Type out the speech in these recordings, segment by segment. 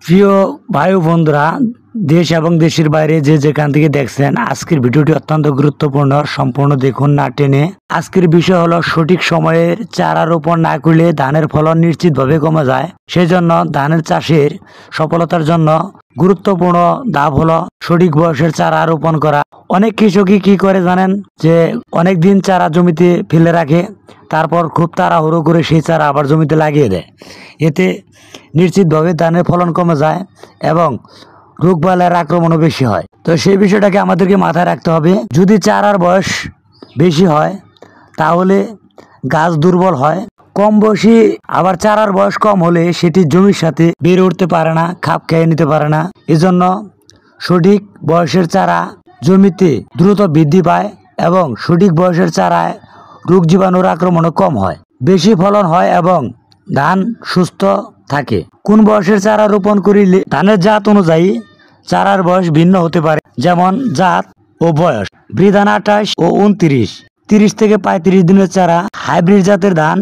প্রিয় ভাই ও বন্ধুরা, দেশ এবং দেশের বাইরে যে যেখান থেকে দেখছেন, আজকের ভিডিওটি অত্যন্ত গুরুত্বপূর্ণ। সম্পূর্ণ দেখুন না টেনে। আজকের বিষয় হলো সঠিক সময়ে চারা রোপণ না করলে ধানের ফলন নিশ্চিতভাবে কমে যায়। সেজন্য ধানের চাষের সফলতার জন্য গুরুত্বপূর্ণ ধাপ হলো সঠিক বয়সের চারা রোপণ করা। অনেক কৃষকই কি করে জানেন, যে অনেক দিন চারা জমিতে ফেলে রাখে, তারপর খুব তাড়াহুড়ো করে সেই চারা আবার জমিতে লাগিয়ে দেয়। এতে নিশ্চিতভাবে ধানের ফলন কমে যায় এবং রোগবালাইয়ের আক্রমণও বেশি হয়। তো সেই বিষয়টাকে আমাদেরকে মাথায় রাখতে হবে। যদি চারার বয়স বেশি হয় তাহলে গাছ দুর্বল হয়। কম বয়সী আবার চারার বয়স কম হলে সেটি জমির সাথে বেড়ে উঠতে পারে না, খাপ খেয়ে নিতে পারে না। এজন্য সঠিক বয়সের চারা জমিতে দ্রুত বৃদ্ধি পায় এবং সঠিক বয়সের চারায় রোগ জীবাণুর আক্রমণও কম হয়, বেশি ফলন হয় এবং ধান সুস্থ থাকে। কোন বয়সের চারা রোপণ করিলে ধানের জাত অনুযায়ী চারার বয়স ভিন্ন হতে পারে, যেমন জাত ও বয়স। বৃধান 28 ও 29, 30 থেকে 35 দিনের চারা। হাইব্রিড জাতের ধান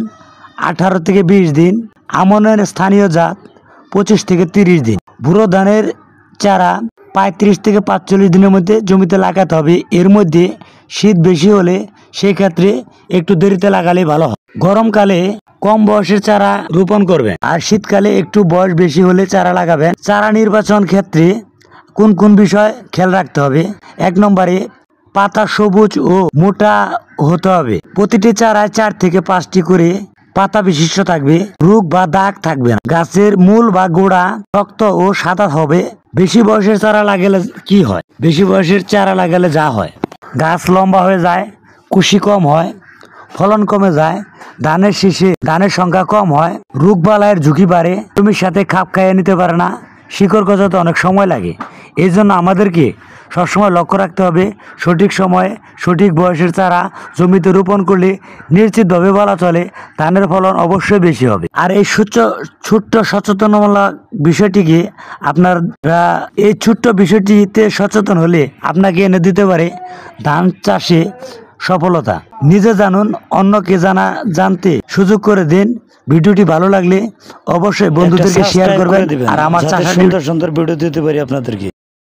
18 থেকে 20 দিন। আমনের স্থানীয় জাত 25 থেকে 30 দিন। ব্যুরো ধানের চারা 35 থেকে 45 দিনের মধ্যে জমিতে লাগাতে হবে। এর মধ্যে শীত বেশি হলে সেই ক্ষেত্রে একটু দেরিতে লাগালে ভালো হয়। গরমকালে কম বয়সের চারা রোপণ করবেন আর শীতকালে একটু বয়স বেশি হলে চারা লাগাবেন। চারা নির্বাচন ক্ষেত্রে কোন কোন বিষয় খেয়াল রাখতে হবে? 1 নম্বরে পাতা সবুজ ও মোটা হতে হবে। প্রতিটি চারায় 4 থেকে 5টি করে পাতা বিশিষ্ট থাকবে। রোগ বা দাগ থাকবে না। গাছের মূল বা গোড়া শক্ত ও সাদা হবে। বেশি বয়সের চারা লাগালে কি হয়? বেশি বয়সের চারা লাগালে যা হয়, গাছ লম্বা হয়ে যায়, কুশি কম হয়, ফলন কমে যায়, ধানের শীষে ধানের সংখ্যা কম হয়, রোগ বালাইয়ের ঝুঁকি বাড়ে, জমির সাথে খাপ খাইয়ে নিতে পারে না, শিকড় গজাতে অনেক সময় লাগে। এই জন্য আমাদেরকে সবসময় লক্ষ্য রাখতে হবে সঠিক সময়ে সঠিক বয়সের চারা জমিতে রোপণ করলে নিশ্চিতভাবে বলা চলে ধানের ফলন অবশ্যই বেশি হবে। আর এই ছোট্ট সচেতনমূলক বিষয়টিকে আপনারা এই ছোট্ট বিষয়টিতে সচেতন হলে আপনাকে এনে দিতে পারে ধান চাষে সফলতা। নিজে জানুন, অন্যকে জানতে সুযোগ করে দিন। ভিডিওটি ভালো লাগলে অবশ্যই বন্ধুদেরকে শেয়ার করবেন আর আমার চাষা সুন্দর সুন্দর ভিডিও দিতে পারি আপনাদেরকে।